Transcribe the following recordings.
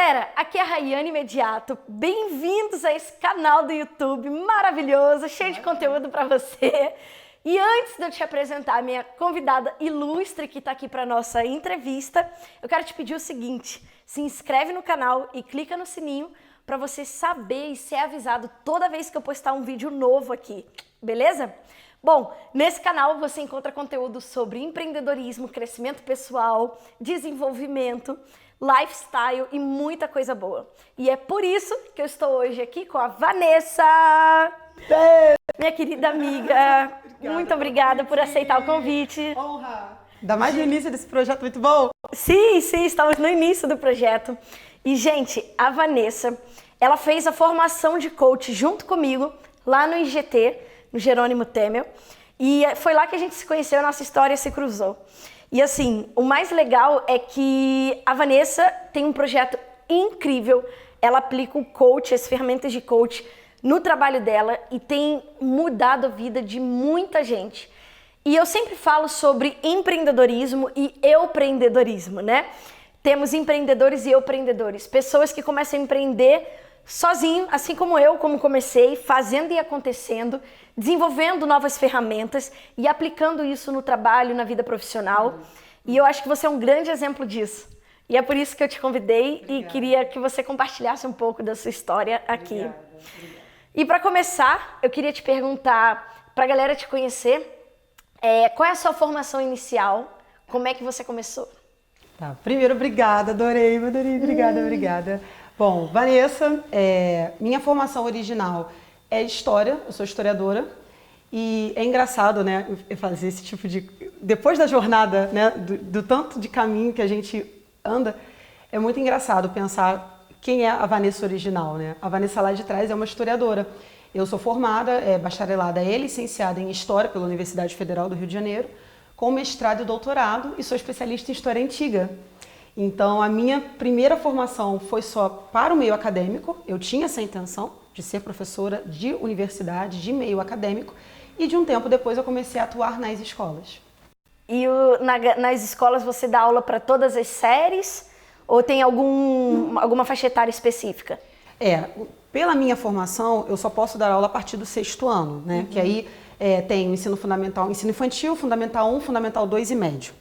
galera, aqui é a Rayane Imediato, bem-vindos a esse canal do YouTube maravilhoso, cheio de conteúdo para você. E antes de eu te apresentar a minha convidada ilustre que está aqui para nossa entrevista, eu quero te pedir o seguinte, se inscreve no canal e clica no sininho para você saber e ser avisado toda vez que eu postar um vídeo novo aqui, beleza? Bom, nesse canal você encontra conteúdo sobre empreendedorismo, crescimento pessoal, desenvolvimento, lifestyle e muita coisa boa. E é por isso que eu estou hoje aqui com a Vanessa, minha querida amiga. Muito obrigada por aceitar o convite. Honra! Ainda mais no início desse projeto muito bom. Sim, estamos no início do projeto. E, gente, a Vanessa, ela fez a formação de coach junto comigo lá no IGT, no Jerônimo Temel. E foi lá que a gente se conheceu, a nossa história se cruzou. E assim, o mais legal é que a Vanessa tem um projeto incrível. Ela aplica o coach, as ferramentas de coach no trabalho dela e tem mudado a vida de muita gente. E eu sempre falo sobre empreendedorismo e empreendedorismo, né? Temos empreendedores e empreendedores, pessoas que começam a empreender sozinho, assim como eu, como comecei, fazendo e acontecendo, desenvolvendo novas ferramentas e aplicando isso no trabalho, na vida profissional. E eu acho que você é um grande exemplo disso. E é por isso que eu te convidei e queria que você compartilhasse um pouco da sua história aqui. Obrigada. E para começar, eu queria te perguntar, para a galera te conhecer, qual é a sua formação inicial? Como é que você começou? Tá, primeiro, obrigada, adorei, obrigada. Bom, Vanessa, minha formação original é História, eu sou historiadora e é engraçado, né, eu fazer esse tipo de... Depois da jornada, né, do tanto de caminho que a gente anda, é muito engraçado pensar quem é a Vanessa original, né? A Vanessa lá de trás é uma historiadora. Eu sou formada, bacharelada e licenciada em História pela Universidade Federal do Rio de Janeiro, com mestrado e doutorado e sou especialista em História Antiga. Então, a minha primeira formação foi só para o meio acadêmico, eu tinha essa intenção de ser professora de universidade, de meio acadêmico, e de um tempo depois eu comecei a atuar nas escolas. E nas escolas você dá aula para todas as séries ou tem alguma faixa etária específica? Pela minha formação, eu só posso dar aula a partir do 6º ano, né? Que aí tem o ensino fundamental, ensino infantil, fundamental 1, fundamental 2 e médio.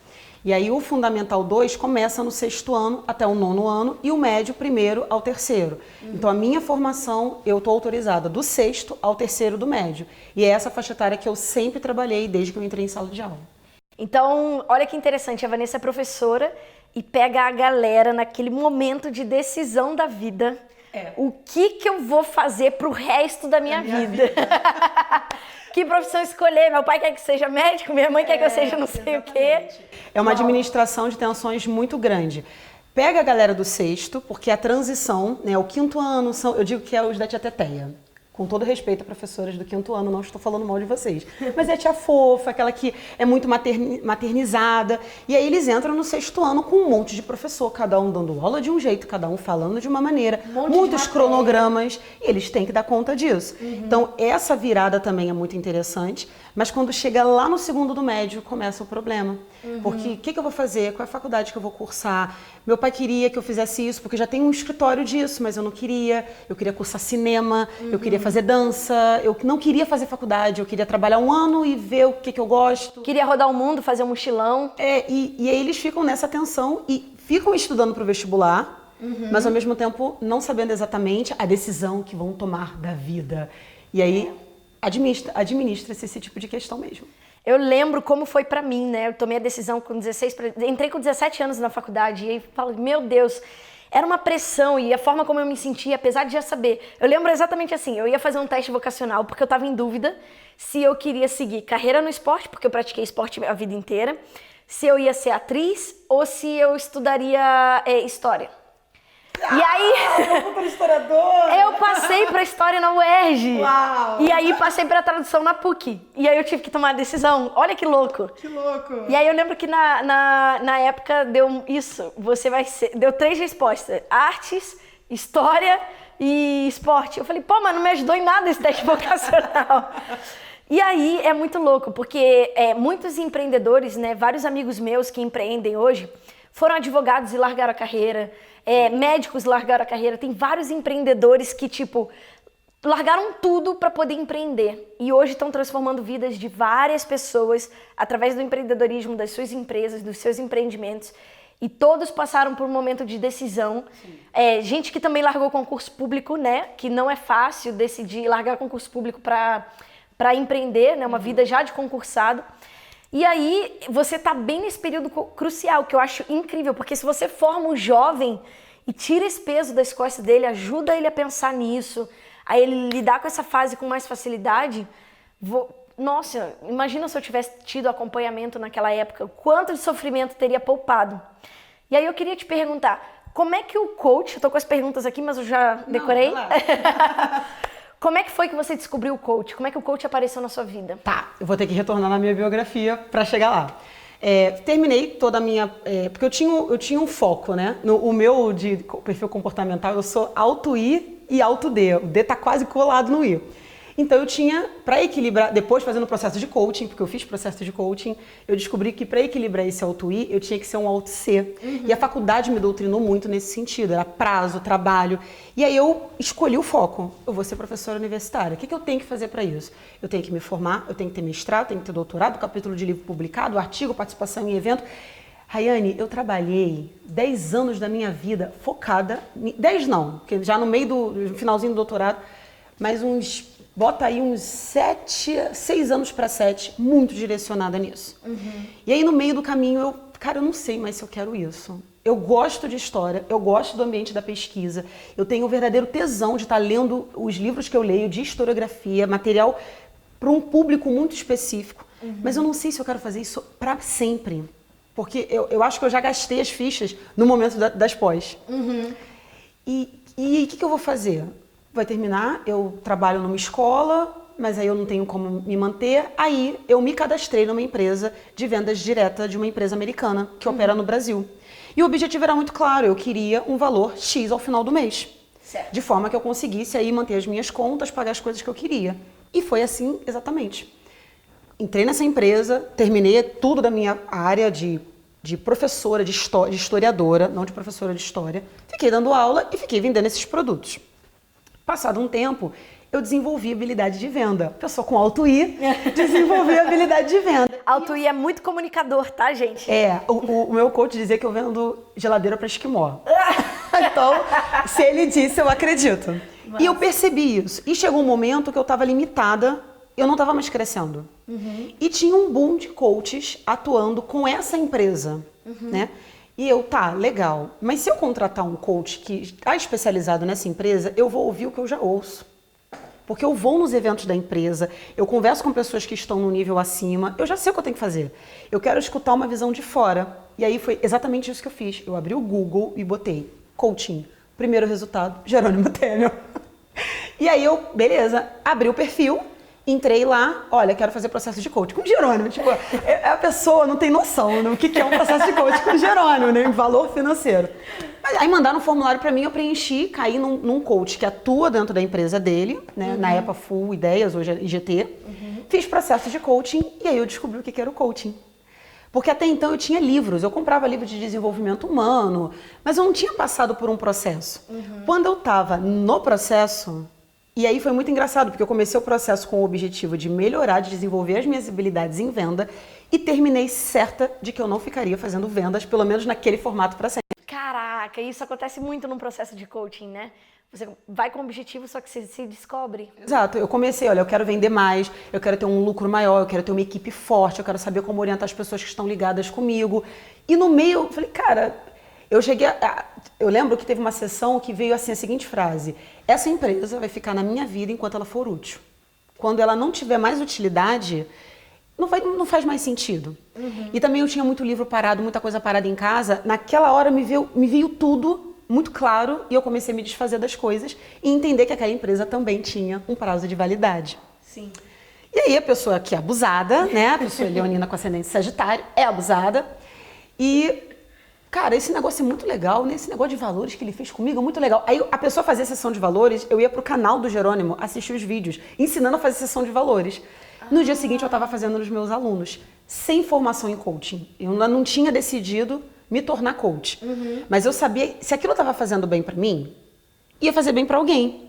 E aí o fundamental 2 começa no 6º ano até o 9º ano e o médio 1º ao 3º. Então a minha formação, eu estou autorizada do 6º ao 3º do médio. E é essa faixa etária que eu sempre trabalhei desde que eu entrei em sala de aula. Então, olha que interessante, a Vanessa é professora e pega a galera naquele momento de decisão da vida. O que eu vou fazer pro resto da minha vida? Que profissão escolher? Meu pai quer que seja médico, minha mãe quer que eu seja não sei o quê. É uma administração de tensões muito grande. Pega a galera do 6º, porque a transição, né, o 5º ano, eu digo que é os da tia Teteia. Com todo respeito a professoras do 5º ano, não estou falando mal de vocês. Mas é a tia fofa, aquela que é muito maternizada. E aí eles entram no 6º ano com um monte de professor, cada um dando aula de um jeito, cada um falando de uma maneira, muitos cronogramas, e eles têm que dar conta disso. Então essa virada também é muito interessante, mas quando chega lá no 2º do médio, começa o problema. Porque o que eu vou fazer? Qual é a faculdade que eu vou cursar? Meu pai queria que eu fizesse isso, porque já tem um escritório disso, mas eu não queria. Eu queria cursar cinema, eu queria fazer dança, eu não queria fazer faculdade, eu queria trabalhar um ano e ver o que eu gosto. Queria rodar o mundo, fazer um mochilão. E aí eles ficam nessa tensão e ficam estudando para o vestibular, mas ao mesmo tempo não sabendo exatamente a decisão que vão tomar da vida. E aí administra-se esse tipo de questão mesmo. Eu lembro como foi pra mim, né? Eu tomei a decisão com 16, entrei com 17 anos na faculdade e aí falo, meu Deus, era uma pressão e a forma como eu me sentia, apesar de já saber. Eu lembro exatamente assim, eu ia fazer um teste vocacional porque eu tava em dúvida se eu queria seguir carreira no esporte, porque eu pratiquei esporte a vida inteira, se eu ia ser atriz ou se eu estudaria história. E aí, eu passei para história na UERJ. Uau! E aí passei para tradução na PUC. E aí eu tive que tomar a decisão. Olha que louco. Que louco. E aí eu lembro que na época deu isso. Deu 3 respostas: artes, história e esporte. Eu falei, pô, mas não me ajudou em nada esse teste vocacional. E aí é muito louco, porque muitos empreendedores, né, vários amigos meus que empreendem hoje, foram advogados e largaram a carreira, médicos largaram a carreira. Tem vários empreendedores que, tipo, largaram tudo para poder empreender. E hoje estão transformando vidas de várias pessoas através do empreendedorismo, das suas empresas, dos seus empreendimentos. E todos passaram por um momento de decisão. Gente que também largou concurso público, né? Que não é fácil decidir largar concurso público para empreender, né? Uma vida já de concursado. E aí, você tá bem nesse período crucial, que eu acho incrível, porque se você forma um jovem e tira esse peso das costas dele, ajuda ele a pensar nisso, a ele lidar com essa fase com mais facilidade, nossa, imagina se eu tivesse tido acompanhamento naquela época, o quanto de sofrimento teria poupado. E aí eu queria te perguntar, como é que o coach, eu tô com as perguntas aqui, mas eu já decorei. Não, Como é que foi que você descobriu o coach? Como é que o coach apareceu na sua vida? Tá, eu vou ter que retornar na minha biografia para chegar lá. Terminei toda a minha... porque eu tinha um foco, né? O meu de perfil comportamental, eu sou alto I e alto D. O D tá quase colado no I. Então eu tinha, para equilibrar, depois fazendo o processo de coaching, porque eu fiz processo de coaching, eu descobri que para equilibrar esse alto I, eu tinha que ser um alto C. E a faculdade me doutrinou muito nesse sentido, era prazo, trabalho. E aí eu escolhi o foco. Eu vou ser professora universitária. O que eu tenho que fazer para isso? Eu tenho que me formar, eu tenho que ter mestrado, tenho que ter doutorado, capítulo de livro publicado, artigo, participação em evento. Rayane, eu trabalhei 10 anos da minha vida focada, 10 não, porque já no meio do finalzinho do doutorado, mas bota aí uns 6 anos para 7, muito direcionada nisso. E aí no meio do caminho eu não sei mais se eu quero isso. Eu gosto de história, eu gosto do ambiente da pesquisa, eu tenho o verdadeiro tesão de estar lendo os livros que eu leio de historiografia, material para um público muito específico, mas eu não sei se eu quero fazer isso para sempre, porque eu acho que eu já gastei as fichas no momento das pós. E o que eu vou fazer? Vai terminar, eu trabalho numa escola, mas aí eu não tenho como me manter. Aí eu me cadastrei numa empresa de vendas direta de uma empresa americana que opera no Brasil. E o objetivo era muito claro, eu queria um valor X ao final do mês. Certo. De forma que eu conseguisse aí manter as minhas contas, pagar as coisas que eu queria. E foi assim exatamente. Entrei nessa empresa, terminei tudo da minha área de professora, de historiadora, não de professora de história. Fiquei dando aula e fiquei vendendo esses produtos. Passado um tempo, eu desenvolvi habilidade de venda. Pessoa com alto I, desenvolvi habilidade de venda. Alto I é muito comunicador, tá, gente? O meu coach dizia que eu vendo geladeira para esquimó. Então, se ele disse, eu acredito. Nossa. E eu percebi isso. E chegou um momento que eu estava limitada, eu não estava mais crescendo. E tinha um boom de coaches atuando com essa empresa, né? E eu, tá, legal, mas se eu contratar um coach que está especializado nessa empresa, eu vou ouvir o que eu já ouço. Porque eu vou nos eventos da empresa, eu converso com pessoas que estão no nível acima, eu já sei o que eu tenho que fazer. Eu quero escutar uma visão de fora. E aí foi exatamente isso que eu fiz. Eu abri o Google e botei coaching. Primeiro resultado, Jerônimo Temel. E aí eu, beleza, abri o perfil, entrei lá, olha, quero fazer processo de coaching com o Jerônimo. Tipo, a pessoa não tem noção, né, o que é um processo de coaching com o Jerônimo, né, em valor financeiro. Aí mandaram um formulário para mim, eu preenchi, caí num coach que atua dentro da empresa dele, né, na época Full Ideias, hoje é IGT. Fiz processo de coaching e aí eu descobri o que era o coaching. Porque até então eu tinha livros, eu comprava livros de desenvolvimento humano, mas eu não tinha passado por um processo. Quando eu estava no processo... E aí foi muito engraçado, porque eu comecei o processo com o objetivo de melhorar, de desenvolver as minhas habilidades em venda e terminei certa de que eu não ficaria fazendo vendas, pelo menos naquele formato para sempre. Caraca, isso acontece muito num processo de coaching, né? Você vai com o objetivo, só que você se descobre. Exato, eu comecei, olha, eu quero vender mais, eu quero ter um lucro maior, eu quero ter uma equipe forte, eu quero saber como orientar as pessoas que estão ligadas comigo. E no meio, eu falei, cara... Eu lembro que teve uma sessão que veio assim a seguinte frase: essa empresa vai ficar na minha vida enquanto ela for útil. Quando ela não tiver mais utilidade, não faz mais sentido. E também eu tinha muito livro parado, muita coisa parada em casa. Naquela hora me veio tudo muito claro e eu comecei a me desfazer das coisas e entender que aquela empresa também tinha um prazo de validade. Sim. E aí a pessoa que é abusada, né? A pessoa leonina com ascendente sagitário é abusada e... Cara, esse negócio é muito legal, né? Esse negócio de valores que ele fez comigo é muito legal. Aí a pessoa fazia sessão de valores, eu ia pro canal do Jerônimo assistir os vídeos, ensinando a fazer sessão de valores. No dia seguinte eu estava fazendo nos meus alunos, sem formação em coaching. Eu ainda não tinha decidido, me tornar coach. Mas eu sabia, se aquilo estava fazendo bem para mim, ia fazer bem para alguém.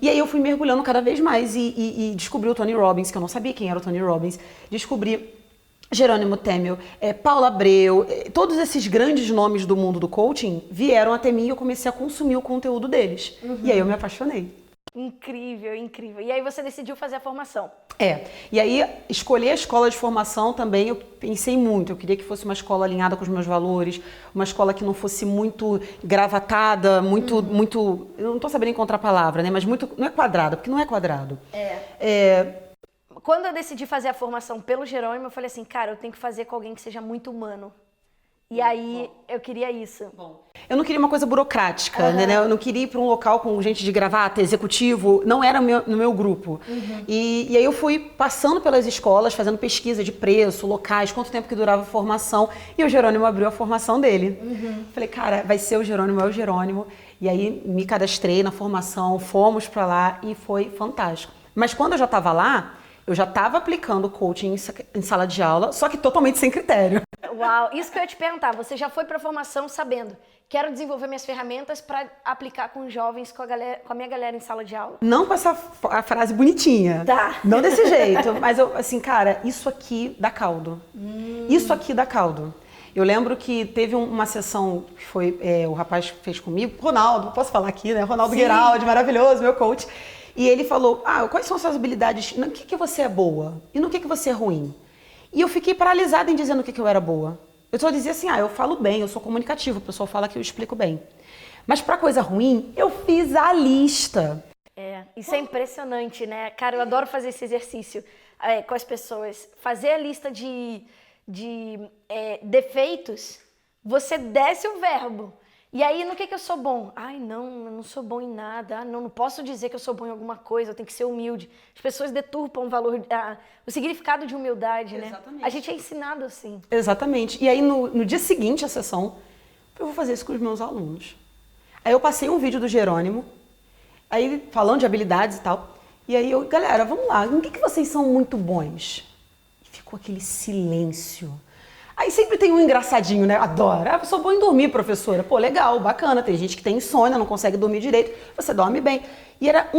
E aí eu fui mergulhando cada vez mais e descobri o Tony Robbins, que eu não sabia quem era o Tony Robbins. Descobri Jerônimo Temel, Paula Abreu, todos esses grandes nomes do mundo do coaching vieram até mim e eu comecei a consumir o conteúdo deles. E aí eu me apaixonei. Incrível, incrível. E aí você decidiu fazer a formação. E aí escolher a escola de formação também eu pensei muito. Eu queria que fosse uma escola alinhada com os meus valores, uma escola que não fosse muito gravatada, muito, eu não estou sabendo encontrar a palavra, né? Mas muito, não é quadrado, porque não é quadrado. Quando eu decidi fazer a formação pelo Jerônimo, eu falei assim, cara, eu tenho que fazer com alguém que seja muito humano. E aí eu queria isso. Eu não queria uma coisa burocrática, né? Eu não queria ir para um local com gente de gravata, executivo, não era no meu grupo. E aí eu fui passando pelas escolas, fazendo pesquisa de preço, locais, quanto tempo que durava a formação, e o Jerônimo abriu a formação dele. Falei, cara, vai ser o Jerônimo, é o Jerônimo. E aí me cadastrei na formação, fomos para lá e foi fantástico. Mas quando eu já estava lá, eu já estava aplicando coaching em sala de aula, só que totalmente sem critério. Uau, isso que eu ia te perguntar, você já foi para a formação sabendo, quero desenvolver minhas ferramentas para aplicar com jovens, com a minha galera em sala de aula? Não com a frase bonitinha, Tá. Não desse jeito, mas eu, assim, cara, isso aqui dá caldo. Isso aqui dá caldo. Eu lembro que teve uma sessão que foi, o rapaz fez comigo, Ronaldo, posso falar aqui, né? Ronaldo Gueraldi, maravilhoso, meu coach. E ele falou, quais são as suas habilidades, no que você é boa e no que você é ruim? E eu fiquei paralisada em dizer no que eu era boa. Eu só dizia assim, eu falo bem, eu sou comunicativo, o pessoal fala que eu explico bem. Mas pra coisa ruim, eu fiz a lista. Isso é impressionante, né? Cara, eu adoro fazer esse exercício com as pessoas. Fazer a lista de defeitos, você desce o verbo. E aí, no que eu sou bom? Ai, não, eu não sou bom em nada. Não posso dizer que eu sou bom em alguma coisa, eu tenho que ser humilde. As pessoas deturpam o significado de humildade, né? Exatamente. A gente é ensinado assim. Exatamente. E aí, no dia seguinte à sessão, eu vou fazer isso com os meus alunos. Aí eu passei um vídeo do Jerônimo, aí falando de habilidades e tal. E aí eu, galera, vamos lá, em que vocês são muito bons? E ficou aquele silêncio. Aí sempre tem um engraçadinho, né? Adoro. Eu sou boa em dormir, professora. Pô, legal, bacana. Tem gente que tem insônia, não consegue dormir direito. Você dorme bem. E era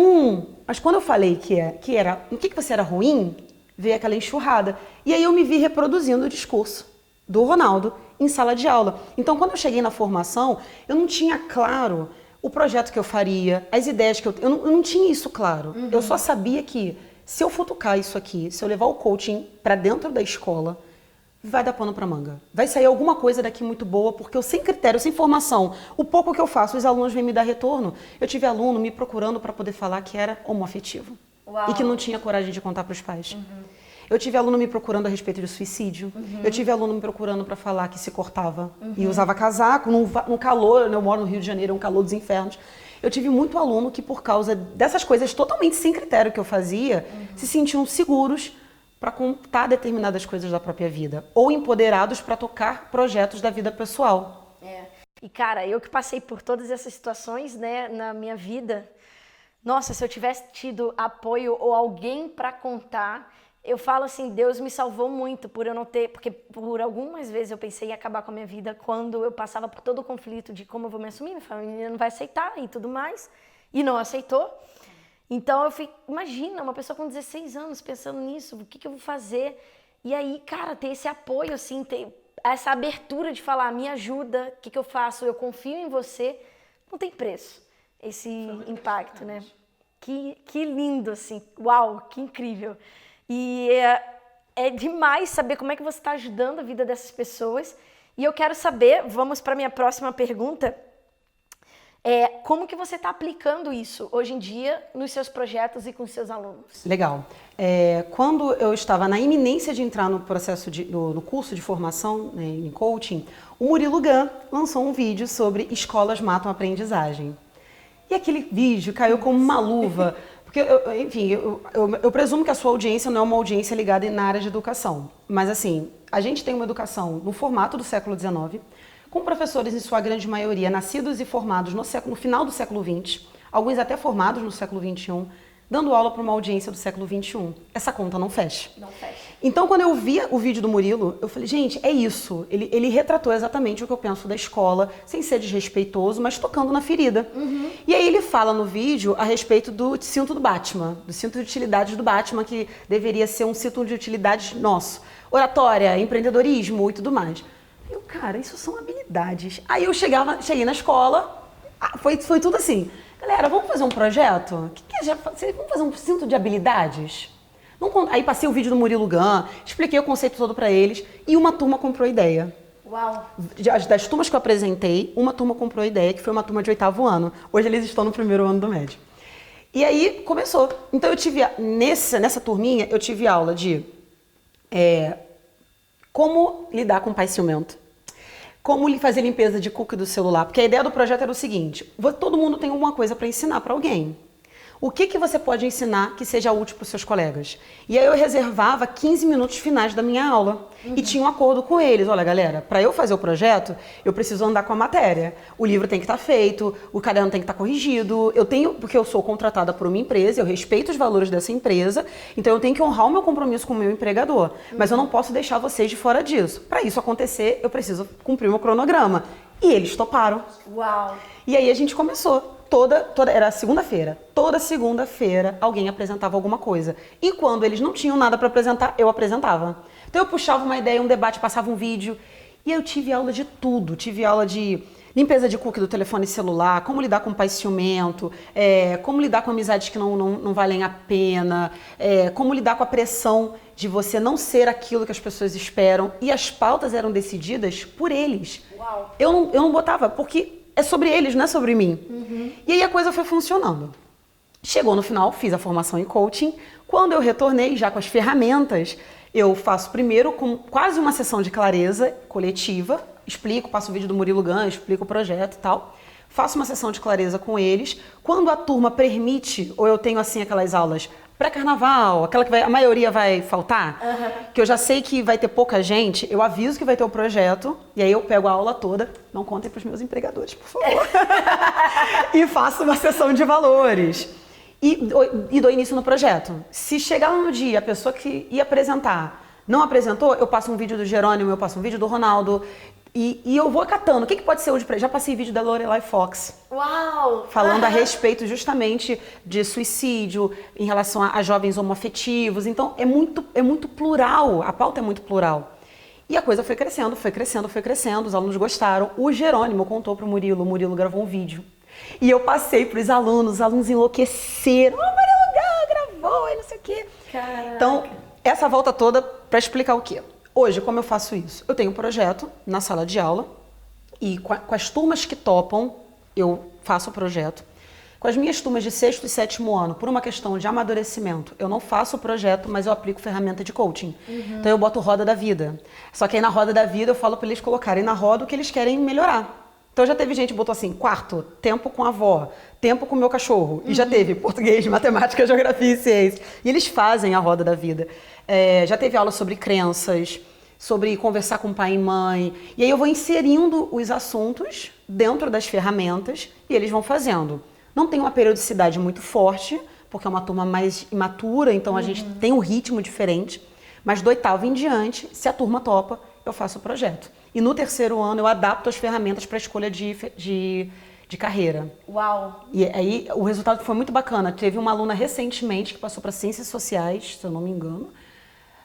Mas quando eu falei que era no que você era ruim, veio aquela enxurrada. E aí eu me vi reproduzindo o discurso do Ronaldo em sala de aula. Então, quando eu cheguei na formação, eu não tinha claro o projeto que eu faria, as ideias que eu não tinha isso claro. Eu só sabia que se eu futucar isso aqui, se eu levar o coaching para dentro da escola, vai dar pano pra manga. Vai sair alguma coisa daqui muito boa, porque eu sem critério, sem formação, o pouco que eu faço, os alunos vêm me dar retorno. Eu tive aluno me procurando para poder falar que era homoafetivo. Uau. E que não tinha coragem de contar para os pais. Eu tive aluno me procurando a respeito de suicídio. Eu tive aluno me procurando para falar que se cortava e usava casaco num calor. Eu moro no Rio de Janeiro, é um calor dos infernos. Eu tive muito aluno que, por causa dessas coisas totalmente sem critério que eu fazia, se sentiam seguros para contar determinadas coisas da própria vida, ou empoderados para tocar projetos da vida pessoal. E cara, eu que passei por todas essas situações, né, na minha vida, nossa, se eu tivesse tido apoio ou alguém para contar, eu falo assim, Deus me salvou muito por eu não ter, porque por algumas vezes eu pensei em acabar com a minha vida quando eu passava por todo o conflito de como eu vou me assumir, minha família não vai aceitar e tudo mais, e não aceitou. Então eu imagina, uma pessoa com 16 anos pensando nisso, o que eu vou fazer? E aí, cara, ter esse apoio, assim, ter essa abertura de falar, me ajuda, o que eu faço? Eu confio em você, não tem preço esse impacto, né? Que lindo, assim, uau, que incrível. E é demais saber como é que você está ajudando a vida dessas pessoas. E eu quero saber, vamos para a minha próxima pergunta, como que você está aplicando isso hoje em dia nos seus projetos e com os seus alunos? Legal. Quando eu estava na iminência de entrar no processo no curso de formação, né, em coaching, o Murilo Gun lançou um vídeo sobre escolas matam a aprendizagem. E aquele vídeo caiu como uma luva, porque, eu presumo que a sua audiência não é uma audiência ligada na área de educação. Mas assim, a gente tem uma educação no formato do século XIX, com professores, em sua grande maioria, nascidos e formados no final do século XX, alguns até formados no século XXI, dando aula para uma audiência do século XXI. Essa conta não fecha. Não fecha. Então, quando eu vi o vídeo do Murilo, eu falei, gente, é isso. Ele retratou exatamente o que eu penso da escola, sem ser desrespeitoso, mas tocando na ferida. E aí ele fala no vídeo a respeito do cinto do Batman, do cinto de utilidades do Batman, que deveria ser um cinto de utilidades nosso. Oratória, empreendedorismo e tudo mais. Eu, cara, isso são habilidades. Aí eu cheguei na escola, foi tudo assim. Galera, vamos fazer um projeto? Vamos fazer um cinto de habilidades? Aí passei o vídeo do Murilo Gun, expliquei o conceito todo pra eles e uma turma comprou a ideia. Uau! Das turmas que eu apresentei, uma turma comprou a ideia, que foi uma turma de 8º ano. Hoje eles estão no 1º ano do médio. E aí começou. Então eu tive, nessa turminha, eu tive aula de como lidar com pai ciumento, como fazer limpeza de cookie do celular, porque a ideia do projeto era o seguinte, todo mundo tem alguma coisa para ensinar para alguém. O que você pode ensinar que seja útil para os seus colegas? E aí eu reservava 15 minutos finais da minha aula e tinha um acordo com eles. Olha, galera, para eu fazer o projeto, eu preciso andar com a matéria. O livro tem que estar feito, o caderno tem que estar corrigido. Porque eu sou contratada por uma empresa, eu respeito os valores dessa empresa, então eu tenho que honrar o meu compromisso com o meu empregador. Mas eu não posso deixar vocês de fora disso. Para isso acontecer, eu preciso cumprir o meu cronograma. E eles toparam. Uau! E aí a gente começou. Era segunda-feira. Toda segunda-feira alguém apresentava alguma coisa. E quando eles não tinham nada para apresentar, eu apresentava. Então eu puxava uma ideia, um debate, passava um vídeo. E eu tive aula de tudo. Tive aula de limpeza de cookie do telefone celular, como lidar com pai ciumento, como lidar com amizades que não valem a pena, como lidar com a pressão de você não ser aquilo que as pessoas esperam. E as pautas eram decididas por eles. Uau. Eu não botava, porque é sobre eles, não é sobre mim. E aí a coisa foi funcionando. Chegou no final, fiz a formação em coaching. Quando eu retornei, já com as ferramentas, eu faço primeiro com quase uma sessão de clareza coletiva, explico, passo o vídeo do Murilo Gun, explico o projeto e tal. Faço uma sessão de clareza com eles. Quando a turma permite, ou eu tenho assim aquelas aulas pré-carnaval, aquela que a maioria vai faltar, que eu já sei que vai ter pouca gente, eu aviso que vai ter o projeto, e aí eu pego a aula toda, não contem para os meus empregadores, por favor, e faço uma sessão de valores. E dou início no projeto. Se chegar no dia, a pessoa que ia apresentar não apresentou, eu passo um vídeo do Jerônimo, eu passo um vídeo do Ronaldo, e eu vou catando. O que pode ser hoje pra ele? Já passei vídeo da Lorelai Fox. Uau! Falando a respeito justamente de suicídio em relação a jovens homoafetivos. Então, é muito plural. A pauta é muito plural. E a coisa foi crescendo, foi crescendo, foi crescendo. Os alunos gostaram. O Jerônimo contou pro Murilo. O Murilo gravou um vídeo. E eu passei pros alunos. Os alunos enlouqueceram. Murilo gravou e não sei o quê. Caraca. Então, essa volta toda para explicar o quê? Hoje, como eu faço isso? Eu tenho um projeto na sala de aula e com as turmas que topam, eu faço o projeto. Com as minhas turmas de 6º e 7º ano, por uma questão de amadurecimento, eu não faço o projeto, mas eu aplico ferramenta de coaching. Então eu boto roda da vida. Só que aí na roda da vida eu falo para eles colocarem na roda o que eles querem melhorar. Então já teve gente que botou assim, quarto, tempo com a avó, tempo com o meu cachorro. E já teve português, matemática, geografia e ciência. E eles fazem a roda da vida. Já teve aula sobre crenças, sobre conversar com pai e mãe. E aí eu vou inserindo os assuntos dentro das ferramentas e eles vão fazendo. Não tem uma periodicidade muito forte, porque é uma turma mais imatura, então a gente tem um ritmo diferente. Mas do 8º em diante, se a turma topa, eu faço o projeto. E no 3º ano eu adapto as ferramentas para a escolha de carreira. Uau! E aí o resultado foi muito bacana. Teve uma aluna recentemente que passou para Ciências Sociais, se eu não me engano.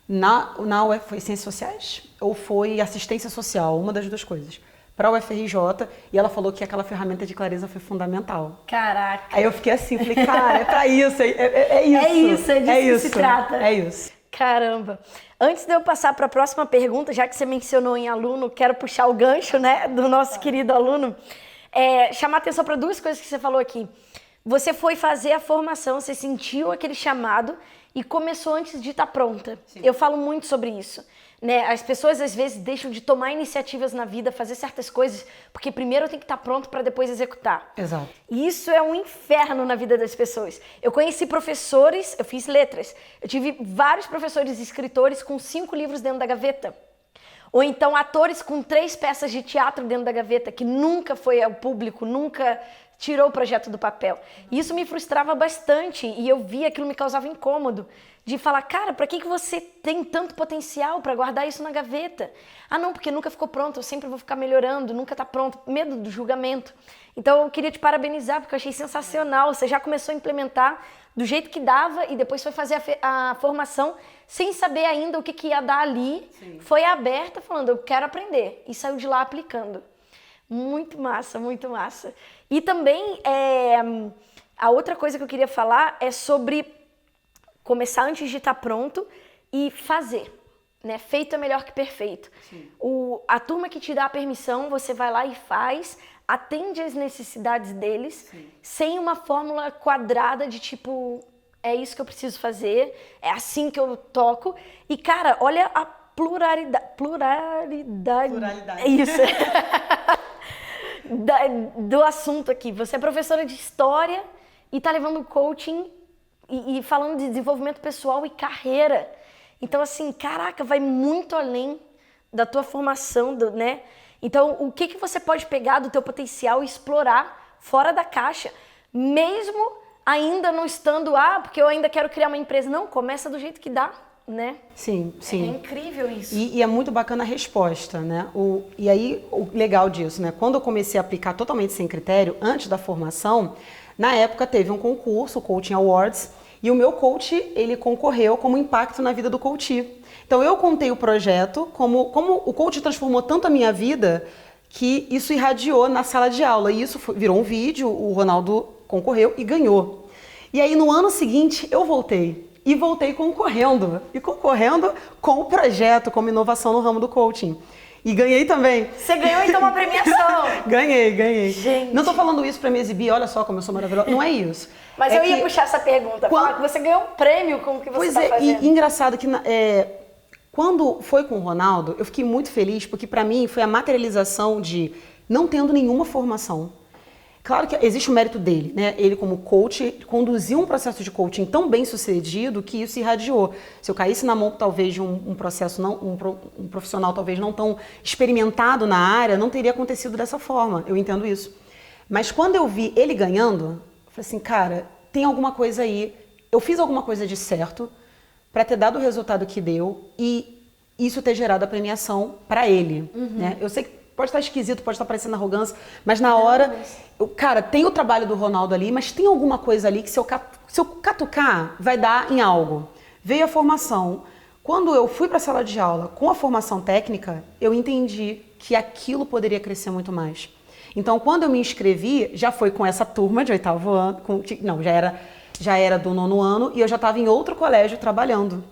Na UF, foi Ciências Sociais? Ou foi Assistência Social? Uma das duas coisas. Para a UFRJ, e ela falou que aquela ferramenta de clareza foi fundamental. Caraca! Aí eu fiquei assim, falei, cara, é para isso, é isso. É isso, é disso que se trata. É isso. Caramba! Antes de eu passar para a próxima pergunta, já que você mencionou em aluno, quero puxar o gancho, né, do nosso querido aluno. Chamar atenção para duas coisas que você falou aqui. Você foi fazer a formação, você sentiu aquele chamado e começou antes de estar pronta. Sim. Eu falo muito sobre isso. Né? As pessoas às vezes deixam de tomar iniciativas na vida, fazer certas coisas, porque primeiro tem que estar pronto para depois executar. Exato. E isso é um inferno na vida das pessoas. Eu conheci professores, eu fiz letras, eu tive vários professores e escritores com 5 livros dentro da gaveta. Ou então atores com 3 peças de teatro dentro da gaveta, que nunca foi ao público, nunca tirou o projeto do papel. E isso me frustrava bastante e eu via aquilo me causava incômodo. De falar, cara, pra que você tem tanto potencial pra guardar isso na gaveta? Ah, não, porque nunca ficou pronto, eu sempre vou ficar melhorando, nunca tá pronto. Medo do julgamento. Então eu queria te parabenizar, porque eu achei sensacional. Você já começou a implementar do jeito que dava e depois foi fazer a formação sem saber ainda o que ia dar ali. Sim. Foi aberta falando, eu quero aprender. E saiu de lá aplicando. Muito massa, muito massa. E também, a outra coisa que eu queria falar é sobre começar antes de estar pronto e fazer, né? Feito é melhor que perfeito. A turma que te dá a permissão, você vai lá e faz, atende às necessidades deles, sim, sem uma fórmula quadrada de tipo, é isso que eu preciso fazer, é assim que eu toco. E, cara, olha a pluralidade. É isso. Do assunto aqui. Você é professora de história e tá levando coaching e falando de desenvolvimento pessoal e carreira. Então, assim, caraca, vai muito além da tua formação, né? Então, o que você pode pegar do teu potencial e explorar fora da caixa, mesmo ainda não estando, porque eu ainda quero criar uma empresa. Não, começa do jeito que dá, né? Sim, sim. É incrível isso. E é muito bacana a resposta, né? E aí, o legal disso, né? Quando eu comecei a aplicar totalmente sem critério, antes da formação, na época teve um concurso, o Coaching Awards, e o meu coach, ele concorreu como impacto na vida do coachee. Então eu contei o projeto, como o coach transformou tanto a minha vida, que isso irradiou na sala de aula. E isso virou um vídeo, o Ronaldo concorreu e ganhou. E aí no ano seguinte eu voltei. E voltei concorrendo. E concorrendo com o projeto, como inovação no ramo do coaching. E ganhei também. Você ganhou então uma premiação. Ganhei. Gente. Não tô falando isso pra me exibir, olha só como eu sou maravilhosa. Não é isso. Mas eu ia puxar essa pergunta. Falar que você ganhou um prêmio com o que você tá fazendo. E engraçado que quando foi com o Ronaldo, eu fiquei muito feliz, porque pra mim foi a materialização de não tendo nenhuma formação. Claro que existe o mérito dele, né? Ele como coach conduziu um processo de coaching tão bem sucedido que isso irradiou. Se eu caísse na mão talvez de um processo um profissional talvez não tão experimentado na área, não teria acontecido dessa forma. Eu entendo isso. Mas quando eu vi ele ganhando, eu falei assim, cara, tem alguma coisa aí. Eu fiz alguma coisa de certo para ter dado o resultado que deu e isso ter gerado a premiação para ele, né? Eu sei que pode estar esquisito, pode estar parecendo arrogância, mas na hora, cara, tem o trabalho do Ronaldo ali, mas tem alguma coisa ali que se eu catucar, vai dar em algo. Veio a formação. Quando eu fui para a sala de aula com a formação técnica, eu entendi que aquilo poderia crescer muito mais. Então, quando eu me inscrevi, já foi com essa turma de 8º ano, já era do 9º ano e eu já estava em outro colégio trabalhando.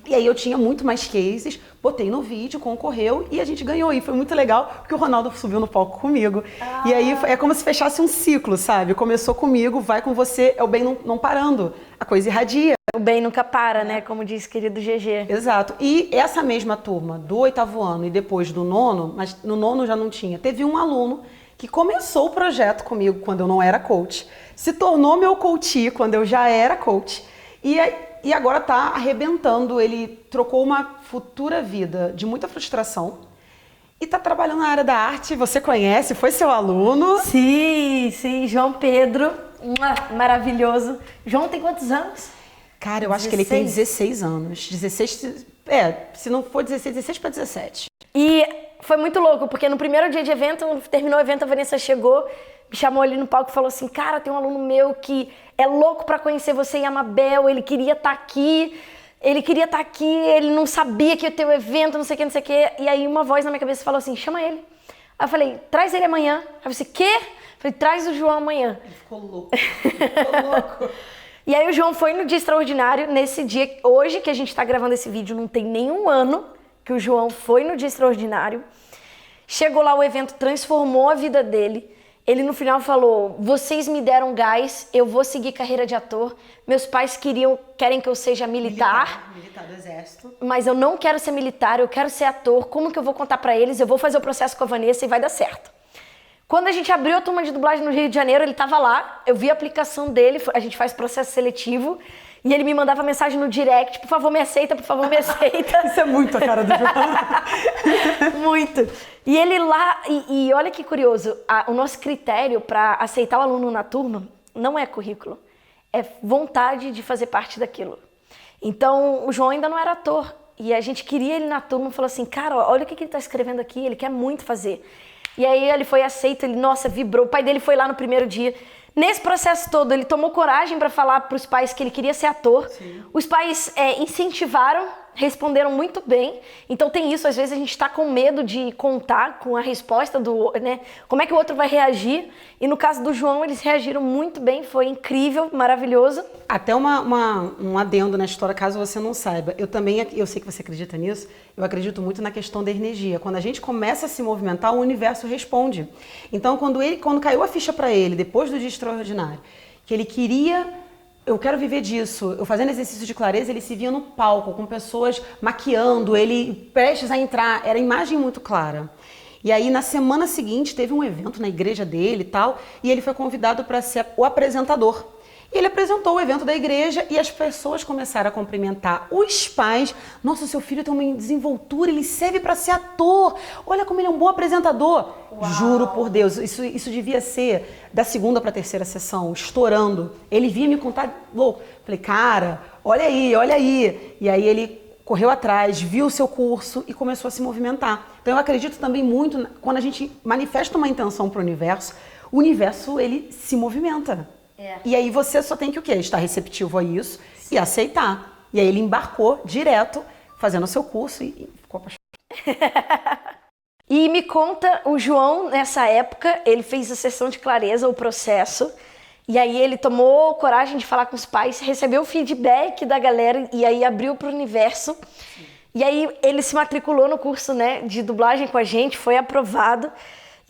E aí eu tinha muito mais cases, botei no vídeo, concorreu e a gente ganhou. E foi muito legal, porque o Ronaldo subiu no palco comigo. E aí é como se fechasse um ciclo, sabe? Começou comigo, vai com você, é o bem não parando. A coisa irradia. O bem nunca para, né? Como diz querido GG. Exato. E essa mesma turma do 8º ano e depois do 9º, mas no 9º já não tinha, teve um aluno que começou o projeto comigo quando eu não era coach, se tornou meu coachee quando eu já era coach e agora tá arrebentando. Ele trocou uma futura vida de muita frustração e tá trabalhando na área da arte. Você conhece, foi seu aluno? Sim, João Pedro, maravilhoso. João tem quantos anos? Cara, eu acho que ele tem 16 anos. 16, se não for 16 para 17. E foi muito louco, porque no primeiro dia de evento, terminou o evento, a Vanessa chegou, me chamou ali no palco e falou assim, cara, tem um aluno meu que é louco pra conhecer você e a Mabel, ele queria estar aqui, ele não sabia que ia ter o evento, não sei o que. E aí uma voz na minha cabeça falou assim, chama ele. Aí eu falei, traz ele amanhã. Aí você, quê? Eu falei, traz o João amanhã. Ele ficou louco. E aí o João foi no dia extraordinário, nesse dia, hoje que a gente tá gravando esse vídeo, não tem nenhum ano que o João foi no dia extraordinário. Chegou lá, o evento transformou a vida dele. Ele no final falou, vocês me deram gás, eu vou seguir carreira de ator. Meus pais querem que eu seja militar do exército. Mas eu não quero ser militar, eu quero ser ator. Como que eu vou contar pra eles? Eu vou fazer o processo com a Vanessa e vai dar certo. Quando a gente abriu a turma de dublagem no Rio de Janeiro, ele tava lá, eu vi a aplicação dele, a gente faz processo seletivo, E ele me mandava mensagem no direct, por favor, me aceita, por favor, me aceita. Isso é muito a cara do João. Muito. E ele lá, e olha que curioso, o nosso critério para aceitar o aluno na turma não é currículo, é vontade de fazer parte daquilo. Então, o João ainda não era ator, e a gente queria ele na turma, falou assim, cara, olha o que ele está escrevendo aqui, ele quer muito fazer. E aí ele foi aceito, ele, nossa, vibrou, o pai dele foi lá no primeiro dia. Nesse processo todo, ele tomou coragem para falar para os pais que ele queria ser ator. Sim. Os pais incentivaram, responderam muito bem. Então tem isso, às vezes a gente está com medo de contar com a resposta do, né? Como é que o outro vai reagir? E no caso do João, eles reagiram muito bem, foi incrível, maravilhoso. Até um adendo na história, caso você não saiba. Eu sei que você acredita nisso, eu acredito muito na questão da energia. Quando a gente começa a se movimentar, o universo responde. Então, quando caiu a ficha para ele, depois do dia extraordinário, que ele queria, eu quero viver disso, eu fazendo exercício de clareza, ele se via no palco, com pessoas maquiando, ele prestes a entrar, era a imagem muito clara. E aí, na semana seguinte, teve um evento na igreja dele e tal, e ele foi convidado para ser o apresentador. E ele apresentou o evento da igreja e as pessoas começaram a cumprimentar os pais. Nossa, seu filho tem uma desenvoltura, ele serve para ser ator. Olha como ele é um bom apresentador. Uau. Juro por Deus, isso devia ser da segunda para a terceira sessão, estourando. Ele vinha me contar louco. Falei, cara, olha aí, olha aí. E aí ele correu atrás, viu o seu curso e começou a se movimentar. Então eu acredito também muito, quando a gente manifesta uma intenção para o universo ele se movimenta. É. E aí você só tem que o quê? Estar receptivo a isso. Sim. E aceitar. E aí ele embarcou direto, fazendo o seu curso e ficou apaixonado. E me conta, o João, nessa época, ele fez a sessão de clareza, o processo, e aí ele tomou coragem de falar com os pais, recebeu o feedback da galera e aí abriu para o universo. Sim. E aí ele se matriculou no curso, né, de dublagem com a gente, foi aprovado.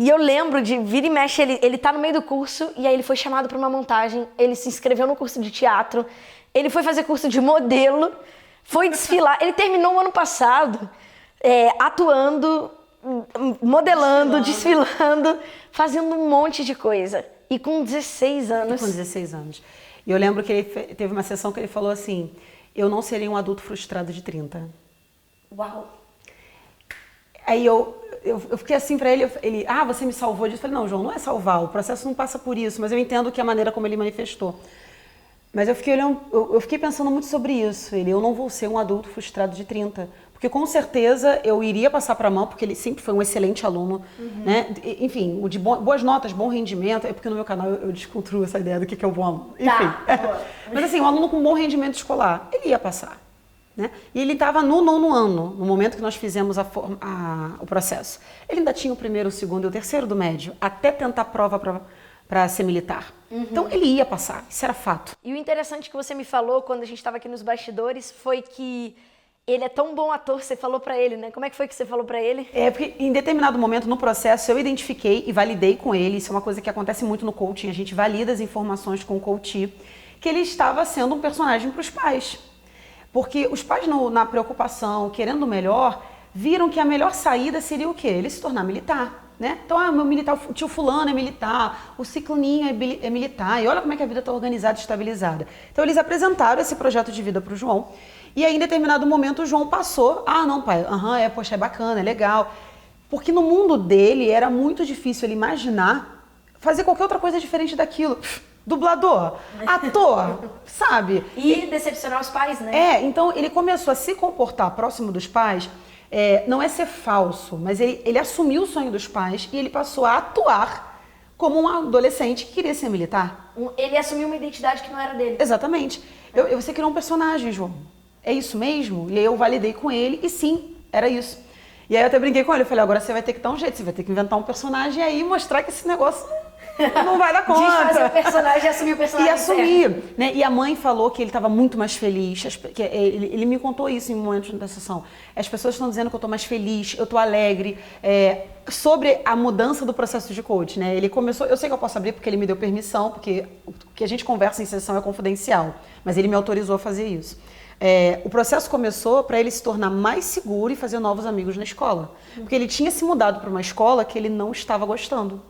E eu lembro de vira e mexe, ele tá no meio do curso e aí ele foi chamado para uma montagem, ele se inscreveu no curso de teatro, ele foi fazer curso de modelo, foi desfilar, ele terminou o ano passado atuando, modelando, desfilando, fazendo um monte de coisa. E com 16 anos. Com 16 anos. E eu lembro que ele teve uma sessão que ele falou assim, eu não serei um adulto frustrado de 30. Uau! Aí eu fiquei assim pra ele, você me salvou disso. Eu falei, não, João, não é salvar, o processo não passa por isso, mas eu entendo que é a maneira como ele manifestou. Mas eu fiquei pensando muito sobre isso, eu não vou ser um adulto frustrado de 30, porque com certeza eu iria passar pra mão, porque ele sempre foi um excelente aluno, né? Enfim, de boas notas, bom rendimento, é porque no meu canal eu desconstruo essa ideia do que é o bom aluno. Enfim, mas assim, um aluno com bom rendimento escolar, ele ia passar. Né? E ele estava no 9º ano, no momento que nós fizemos o processo. Ele ainda tinha o primeiro, o segundo e o terceiro do médio, até tentar prova para ser militar. Uhum. Então ele ia passar, isso era fato. E o interessante que você me falou quando a gente estava aqui nos bastidores foi que ele é tão bom ator, você falou para ele, né? Como é que foi que você falou para ele? Porque em determinado momento no processo eu identifiquei e validei com ele, isso é uma coisa que acontece muito no coaching, a gente valida as informações com o coach, que ele estava sendo um personagem para os pais. Porque os pais, na preocupação, querendo o melhor, viram que a melhor saída seria o quê? Ele se tornar militar, né? Então, meu militar, o tio fulano é militar, o cicloninho é militar, e olha como é que a vida está organizada e estabilizada. Então, eles apresentaram esse projeto de vida para o João, e aí, em determinado momento, o João passou, não, pai, poxa, é bacana, é legal. Porque no mundo dele, era muito difícil ele imaginar fazer qualquer outra coisa diferente daquilo. Dublador, ator, sabe? E decepcionar os pais, né? Então ele começou a se comportar próximo dos pais, não é ser falso, mas ele assumiu o sonho dos pais e ele passou a atuar como um adolescente que queria ser militar. Ele assumiu uma identidade que não era dele. Exatamente. Você criou um personagem, João. É isso mesmo? E aí eu validei com ele e sim, era isso. E aí eu até brinquei com ele, eu falei, agora você vai ter que dar um jeito, você vai ter que inventar um personagem e aí mostrar que esse negócio não vai dar conta. Desfazer o personagem e assumir o personagem. E assumir, né? E a mãe falou que ele estava muito mais feliz. Ele me contou isso em um momento da sessão. As pessoas estão dizendo que eu estou mais feliz, eu estou alegre. Sobre a mudança do processo de coach, né? Ele começou, eu sei que eu posso abrir porque ele me deu permissão, porque o que a gente conversa em sessão é confidencial, mas ele me autorizou a fazer isso. O processo começou para ele se tornar mais seguro e fazer novos amigos na escola. Porque ele tinha se mudado para uma escola que ele não estava gostando.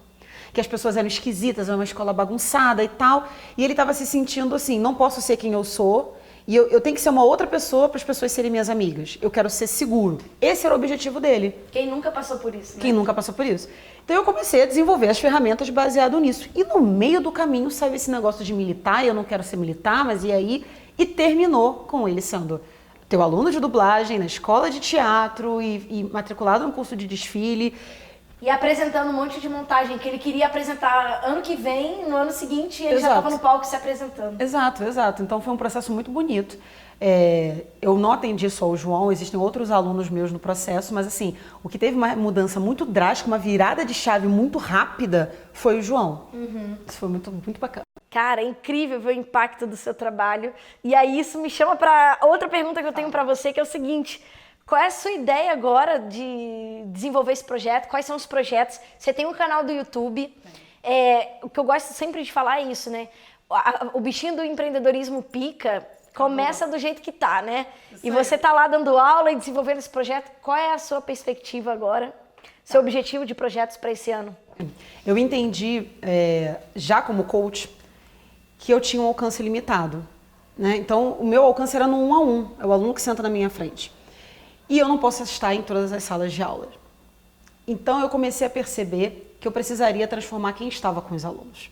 Que as pessoas eram esquisitas, era uma escola bagunçada e tal. E ele estava se sentindo assim, não posso ser quem eu sou. E eu tenho que ser uma outra pessoa para as pessoas serem minhas amigas. Eu quero ser seguro. Esse era o objetivo dele. Quem nunca passou por isso, né? Quem nunca passou por isso. Então eu comecei a desenvolver as ferramentas baseado nisso. E no meio do caminho saiu esse negócio de militar, eu não quero ser militar, mas e aí? E terminou com ele sendo teu aluno de dublagem na escola de teatro e matriculado no curso de desfile. E apresentando um monte de montagem que ele queria apresentar ano que vem, no ano seguinte ele já Exato. estava no palco se apresentando. Exato, exato. Então foi um processo muito bonito. Eu não atendi só o João, existem outros alunos meus no processo, mas assim, o que teve uma mudança muito drástica, uma virada de chave muito rápida, foi o João. Isso foi muito, muito bacana. Cara, é incrível ver o impacto do seu trabalho. E aí isso me chama para outra pergunta que eu tenho para você, que é o seguinte: qual é a sua ideia agora de desenvolver esse projeto? Quais são os projetos? Você tem um canal do YouTube. O que eu gosto sempre de falar é isso, né? O bichinho do empreendedorismo pica, começa do jeito que tá, né? E você tá lá dando aula e desenvolvendo esse projeto. Qual é a sua perspectiva agora? Seu objetivo de projetos para esse ano? Eu entendi, já como coach, que eu tinha um alcance limitado, né? Então, o meu alcance era no 1 a 1, é o aluno que senta na minha frente. E eu não posso estar em todas as salas de aula. Então, eu comecei a perceber que eu precisaria transformar quem estava com os alunos,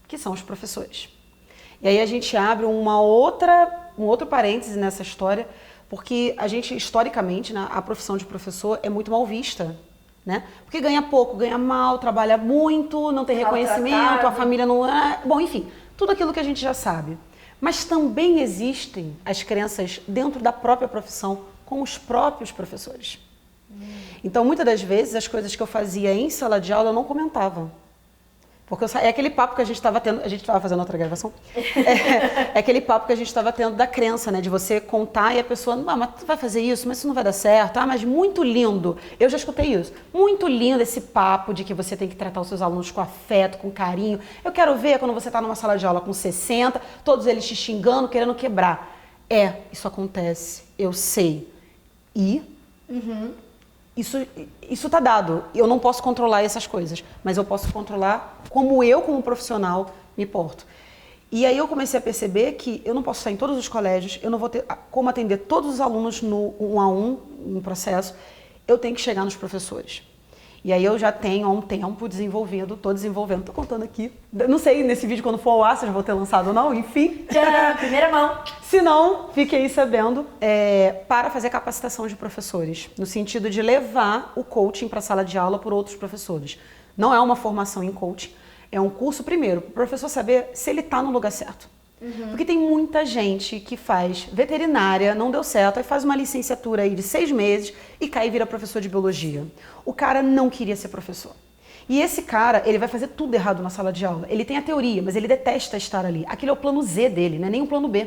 que são os professores. E aí a gente abre um outro parêntese nessa história, porque a gente, historicamente, né, a profissão de professor é muito mal vista, né? Porque ganha pouco, ganha mal, trabalha muito, não tem reconhecimento, a família não é... Bom, enfim, tudo aquilo que a gente já sabe. Mas também existem as crenças dentro da própria profissão com os próprios professores. Então, muitas das vezes, as coisas que eu fazia em sala de aula eu não comentava. Porque é aquele papo que a gente estava tendo, a gente estava fazendo outra gravação, é aquele papo que a gente estava tendo da crença, né? De você contar e a pessoa, mas tu vai fazer isso, mas isso não vai dar certo. Mas muito lindo. Eu já escutei isso. Muito lindo esse papo de que você tem que tratar os seus alunos com afeto, com carinho. Eu quero ver quando você está numa sala de aula com 60, todos eles te xingando, querendo quebrar. Isso acontece, eu sei. E... Isso tá dado. Eu não posso controlar essas coisas, mas eu posso controlar como eu, como profissional, me porto. E aí eu comecei a perceber que eu não posso estar em todos os colégios, eu não vou ter como atender todos os alunos no 1 a 1, no processo, eu tenho que chegar nos professores. E aí eu já tenho há um tempo estou desenvolvendo, tô contando aqui. Não sei nesse vídeo quando for ao ar se já vou ter lançado ou não, enfim. Tcharam, primeira mão. Se não, fique aí sabendo, para fazer capacitação de professores, no sentido de levar o coaching para a sala de aula por outros professores. Não é uma formação em coaching, é um curso primeiro, para o professor saber se ele está no lugar certo. Porque tem muita gente que faz veterinária, não deu certo, aí faz uma licenciatura aí de 6 meses e cai e vira professor de biologia. O cara não queria ser professor. E esse cara, ele vai fazer tudo errado na sala de aula. Ele tem a teoria, mas ele detesta estar ali. Aquele é o plano Z dele, não é nem o plano B.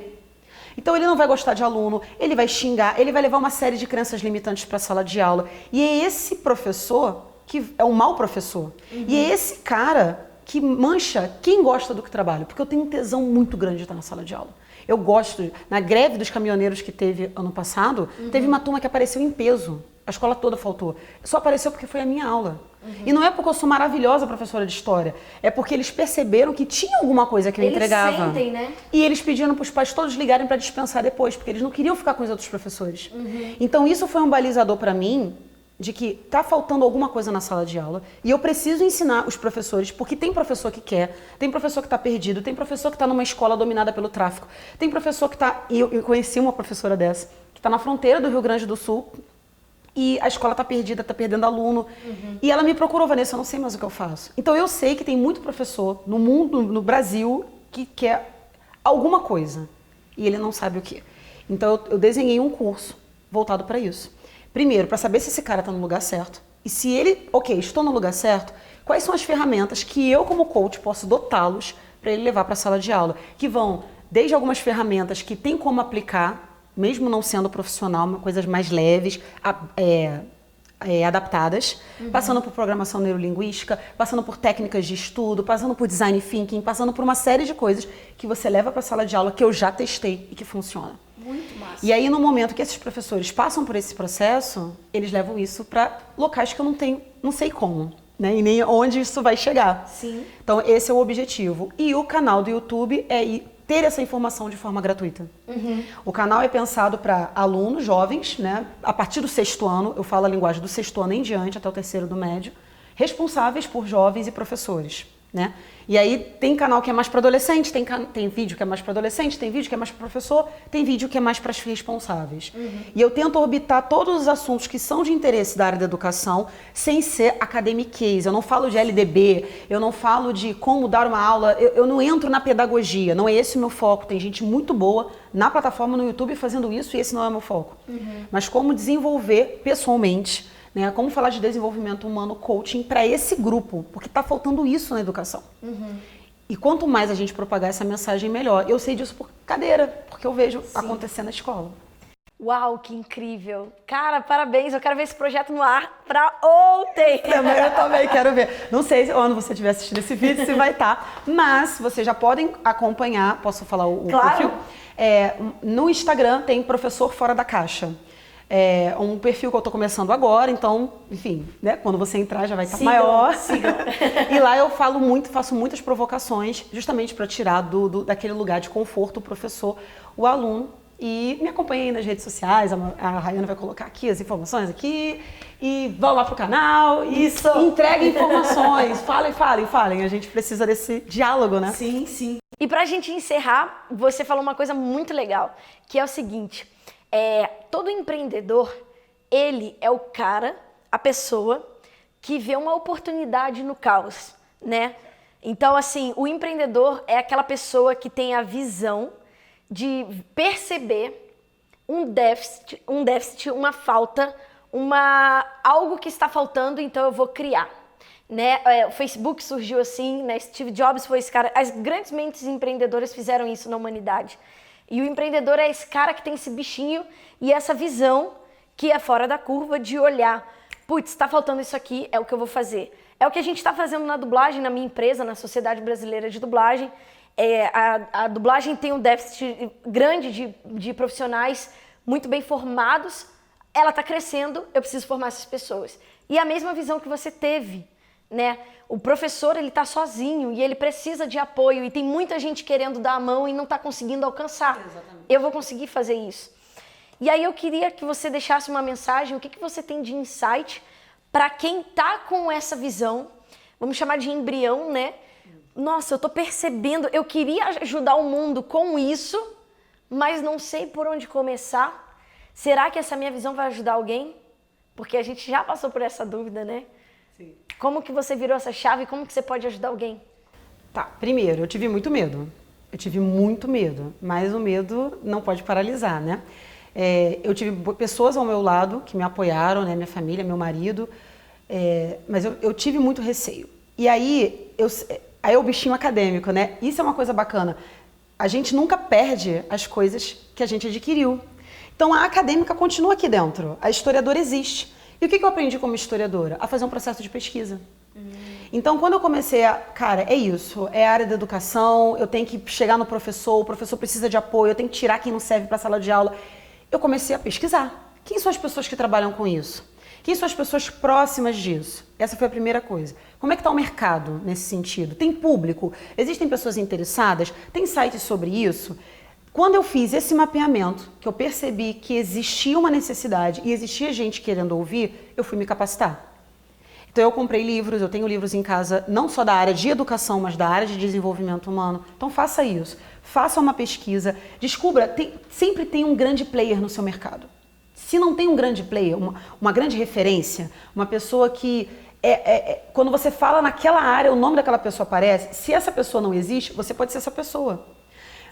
Então ele não vai gostar de aluno, ele vai xingar, ele vai levar uma série de crenças limitantes para a sala de aula. E é esse professor que é um mau professor. E é esse cara que mancha quem gosta do que trabalha, porque eu tenho um tesão muito grande de estar na sala de aula. Eu gosto, na greve dos caminhoneiros que teve ano passado, teve uma turma que apareceu em peso, a escola toda faltou. Só apareceu porque foi a minha aula. E não é porque eu sou maravilhosa professora de história, é porque eles perceberam que tinha alguma coisa que eu entregava. Eles sentem, né? E eles pediram para os pais todos ligarem para dispensar depois, porque eles não queriam ficar com os outros professores. Então isso foi um balizador para mim, de que tá faltando alguma coisa na sala de aula e eu preciso ensinar os professores, porque tem professor que quer, tem professor que está perdido, tem professor que está numa escola dominada pelo tráfico, tem professor que está... Eu conheci uma professora dessa, que está na fronteira do Rio Grande do Sul e a escola está perdida, está perdendo aluno. E ela me procurou, Vanessa, eu não sei mais o que eu faço. Então eu sei que tem muito professor no mundo, no Brasil, que quer alguma coisa e ele não sabe o que. Então eu desenhei um curso voltado para isso. Primeiro, para saber se esse cara está no lugar certo. E se ele, estou no lugar certo, quais são as ferramentas que eu, como coach, posso dotá-los para ele levar para a sala de aula? Que vão desde algumas ferramentas que tem como aplicar, mesmo não sendo profissional, coisas mais leves, adaptadas, passando por programação neurolinguística, passando por técnicas de estudo, passando por design thinking, passando por uma série de coisas que você leva para a sala de aula que eu já testei e que funciona. Muito massa. E aí, no momento que esses professores passam por esse processo, eles levam isso para locais que eu não sei como, né? E nem onde isso vai chegar. Sim. Então, esse é o objetivo. E o canal do YouTube é ir ter essa informação de forma gratuita. O canal é pensado para alunos jovens, né? A partir do 6º ano, eu falo a linguagem do 6º ano em diante, até o 3º do médio, responsáveis por jovens e professores, né? E aí tem canal que é mais para adolescente, tem vídeo que é mais para adolescente, tem vídeo que é mais para professor, tem vídeo que é mais para os responsáveis. E eu tento orbitar todos os assuntos que são de interesse da área da educação sem ser academiquez. Eu não falo de LDB, eu não falo de como dar uma aula, eu não entro na pedagogia, não é esse o meu foco. Tem gente muito boa na plataforma no YouTube fazendo isso e esse não é o meu foco. Mas como desenvolver pessoalmente, né? Como falar de desenvolvimento humano, coaching para esse grupo, porque está faltando isso na educação. E quanto mais a gente propagar essa mensagem, melhor. Eu sei disso por cadeira, porque eu vejo acontecer na escola. Uau, que incrível. Cara, parabéns. Eu quero ver esse projeto no ar para ontem. Eu também quero ver. Não sei quando você estiver assistindo esse vídeo se vai estar, mas vocês já podem acompanhar, posso falar o perfil? No Instagram tem Professor Fora da Caixa. É um perfil que eu tô começando agora, então, enfim, né? Quando você entrar já vai estar maior. Sigam. E lá eu falo muito, faço muitas provocações, justamente para tirar daquele lugar de conforto o professor, o aluno. E me acompanhem aí nas redes sociais, a Rayana vai colocar aqui as informações aqui. E vão lá pro canal e entreguem informações. Falem. A gente precisa desse diálogo, né? Sim. E pra gente encerrar, você falou uma coisa muito legal, que é o seguinte... todo empreendedor, ele é o cara, a pessoa que vê uma oportunidade no caos, né? Então, assim, o empreendedor é aquela pessoa que tem a visão de perceber um déficit, uma falta, algo que está faltando, então eu vou criar. Né? O Facebook surgiu assim, né? Steve Jobs foi esse cara. As grandes mentes empreendedoras fizeram isso na humanidade. E o empreendedor é esse cara que tem esse bichinho e essa visão que é fora da curva de olhar. Putz, tá faltando isso aqui, é o que eu vou fazer. É o que a gente está fazendo na dublagem, na minha empresa, na Sociedade Brasileira de Dublagem. A dublagem tem um déficit grande de profissionais muito bem formados. Ela está crescendo, eu preciso formar essas pessoas. E a mesma visão que você teve, né? O professor, ele está sozinho e ele precisa de apoio e tem muita gente querendo dar a mão e não está conseguindo alcançar. Exatamente. Eu vou conseguir fazer isso. E aí eu queria que você deixasse uma mensagem, o que você tem de insight para quem está com essa visão, vamos chamar de embrião, né? Nossa, eu estou percebendo, eu queria ajudar o mundo com isso, mas não sei por onde começar. Será que essa minha visão vai ajudar alguém? Porque a gente já passou por essa dúvida, né? Sim. Como que você virou essa chave? Como que você pode ajudar alguém? Tá, primeiro, eu tive muito medo. Mas o medo não pode paralisar, né? Eu tive pessoas ao meu lado que me apoiaram, né? Minha família, meu marido, mas eu tive muito receio. E aí é o bichinho acadêmico, né? Isso é uma coisa bacana. A gente nunca perde as coisas que a gente adquiriu. Então a acadêmica continua aqui dentro, a historiadora existe. E o que eu aprendi como historiadora? A fazer um processo de pesquisa. Então, quando eu comecei cara, é isso, é a área da educação, eu tenho que chegar no professor, o professor precisa de apoio, eu tenho que tirar quem não serve para a sala de aula. Eu comecei a pesquisar. Quem são as pessoas que trabalham com isso? Quem são as pessoas próximas disso? Essa foi a primeira coisa. Como é que está o mercado nesse sentido? Tem público? Existem pessoas interessadas? Tem sites sobre isso? Quando eu fiz esse mapeamento, que eu percebi que existia uma necessidade e existia gente querendo ouvir, eu fui me capacitar. Então eu comprei livros, eu tenho livros em casa, não só da área de educação, mas da área de desenvolvimento humano. Então faça isso, faça uma pesquisa, descubra, sempre tem um grande player no seu mercado. Se não tem um grande player, uma grande referência, uma pessoa que, quando você fala naquela área, o nome daquela pessoa aparece, se essa pessoa não existe, você pode ser essa pessoa.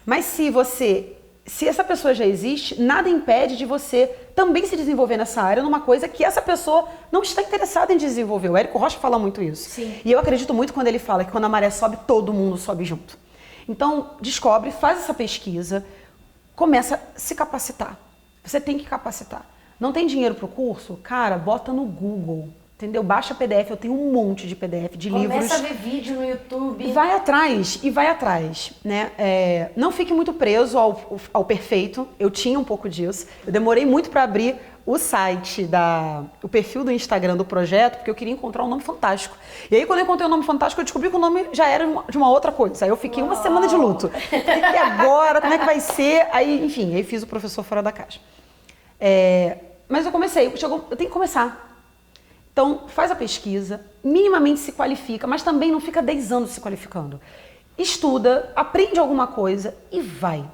Mas se essa pessoa já existe, nada impede de você também se desenvolver nessa área, numa coisa que essa pessoa não está interessada em desenvolver. O Érico Rocha fala muito isso. Sim. E eu acredito muito quando ele fala que quando a maré sobe, todo mundo sobe junto. Então, descobre, faz essa pesquisa, começa a se capacitar. Você tem que capacitar. Não tem dinheiro para o curso? Cara, bota no Google. Entendeu? Baixa PDF, eu tenho um monte de PDF, de livros. Começa a ver vídeo no YouTube. Vai atrás, né? Não fique muito preso ao perfeito. Eu tinha um pouco disso. Eu demorei muito para abrir o site, o perfil do Instagram do projeto, porque eu queria encontrar um nome fantástico. E aí, quando eu encontrei um nome fantástico, eu descobri que o nome já era de uma outra coisa. Aí eu fiquei uma semana de luto. E agora, como é que vai ser? Aí, enfim, aí fiz o Professor Fora da Caixa. Mas eu comecei, eu tenho que começar. Então, faz a pesquisa, minimamente se qualifica, mas também não fica 10 anos se qualificando. Estuda, aprende alguma coisa e vai.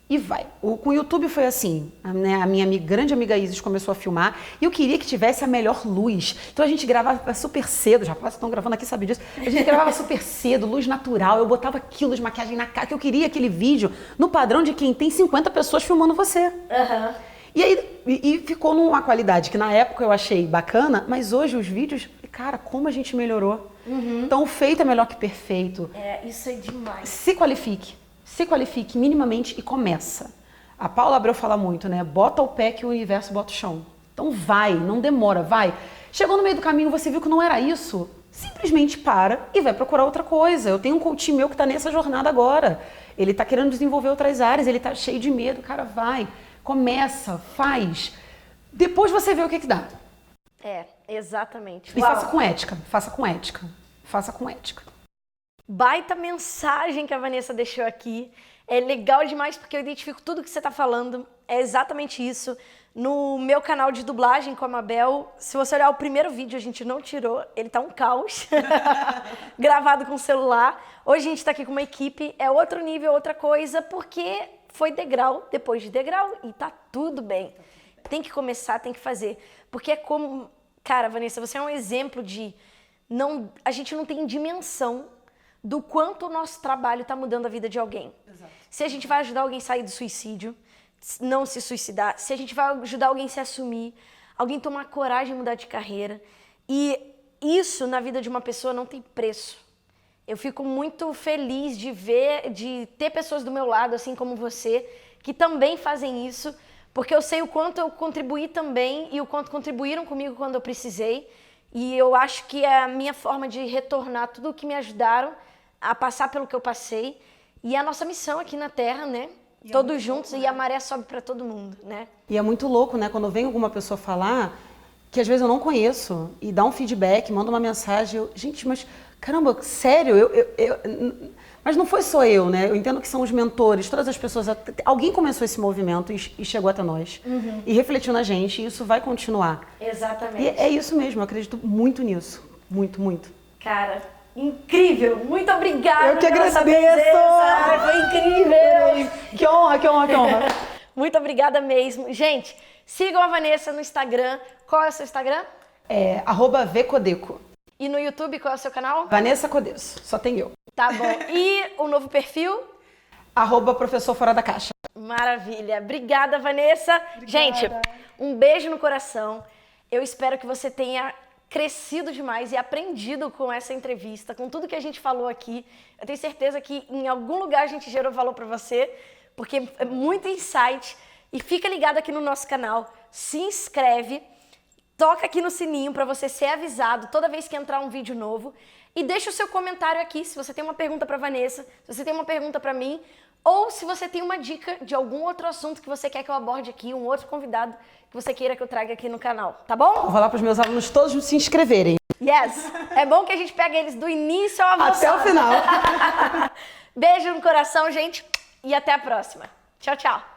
E vai. Com o YouTube foi assim, né? A minha grande amiga Isis começou a filmar e eu queria que tivesse a melhor luz. Então a gente gravava super cedo, já estão gravando aqui, sabe disso. A gente gravava super cedo, luz natural, eu botava quilos de maquiagem na cara, que eu queria aquele vídeo no padrão de quem tem 50 pessoas filmando você. Uhum. E aí ficou numa qualidade que na época eu achei bacana, mas hoje os vídeos, cara, como a gente melhorou. Uhum. Então o feito é melhor que perfeito. Isso é demais. Se qualifique minimamente e começa. A Paula Abreu fala muito, né? Bota o pé que o universo bota o chão. Então vai, não demora, vai. Chegou no meio do caminho, você viu que não era isso, simplesmente para e vai procurar outra coisa. Eu tenho um coach meu que está nessa jornada agora. Ele está querendo desenvolver outras áreas, ele está cheio de medo, cara, vai. Começa, faz. Depois você vê o que dá. Exatamente. E faça com ética, faça com ética. Faça com ética. Baita mensagem que a Vanessa deixou aqui. É legal demais porque eu identifico tudo que você está falando. É exatamente isso. No meu canal de dublagem com a Mabel, se você olhar o primeiro vídeo, a gente não tirou. Ele tá um caos. Gravado com o celular. Hoje a gente tá aqui com uma equipe. É outro nível, outra coisa, porque foi degrau depois de degrau e tá tudo bem. Tem que começar, tem que fazer. Porque é como... Cara, Vanessa, você é um exemplo de... A gente não tem dimensão do quanto o nosso trabalho tá mudando a vida de alguém. Exato. Se a gente vai ajudar alguém a sair do suicídio, não se suicidar, se a gente vai ajudar alguém a se assumir, alguém tomar coragem de mudar de carreira. E isso na vida de uma pessoa não tem preço. Eu fico muito feliz de ter pessoas do meu lado, assim como você, que também fazem isso, porque eu sei o quanto eu contribuí também e o quanto contribuíram comigo quando eu precisei. E eu acho que é a minha forma de retornar tudo o que me ajudaram a passar pelo que eu passei. E a nossa missão aqui na Terra, né? Todos juntos, louco, né? E a maré sobe para todo mundo, né? E é muito louco, né? Quando vem alguma pessoa falar que às vezes eu não conheço e dá um feedback, manda uma mensagem, gente, mas caramba, sério, mas não foi só eu, né? Eu entendo que são os mentores, todas as pessoas, alguém começou esse movimento e chegou até nós. Uhum. E refletiu na gente, e isso vai continuar. Exatamente. E é isso mesmo, eu acredito muito nisso, muito, muito. Cara, incrível! Muito obrigada! Eu que agradeço! Foi incrível! Que honra, que honra, que honra! Muito obrigada mesmo. Gente, sigam a Vanessa no Instagram. Qual é o seu Instagram? @vcodeco. E no YouTube, qual é o seu canal? Vanessa Codeço, só tem eu. Tá bom. E o novo perfil? @Professor Fora da Caixa. Maravilha. Obrigada, Vanessa. Obrigada. Gente, um beijo no coração. Eu espero que você tenha crescido demais e aprendido com essa entrevista, com tudo que a gente falou aqui. Eu tenho certeza que em algum lugar a gente gerou valor para você, porque é muito insight. E fica ligado aqui no nosso canal, se inscreve, toca aqui no sininho para você ser avisado toda vez que entrar um vídeo novo e deixa o seu comentário aqui se você tem uma pergunta para Vanessa, se você tem uma pergunta para mim, ou se você tem uma dica de algum outro assunto que você quer que eu aborde aqui, um outro convidado que você queira que eu traga aqui no canal, tá bom? Vou falar para os meus alunos todos se inscreverem. Yes! É bom que a gente pega eles do início ao avançado. Até o final. Beijo no coração, gente, e até a próxima. Tchau, tchau.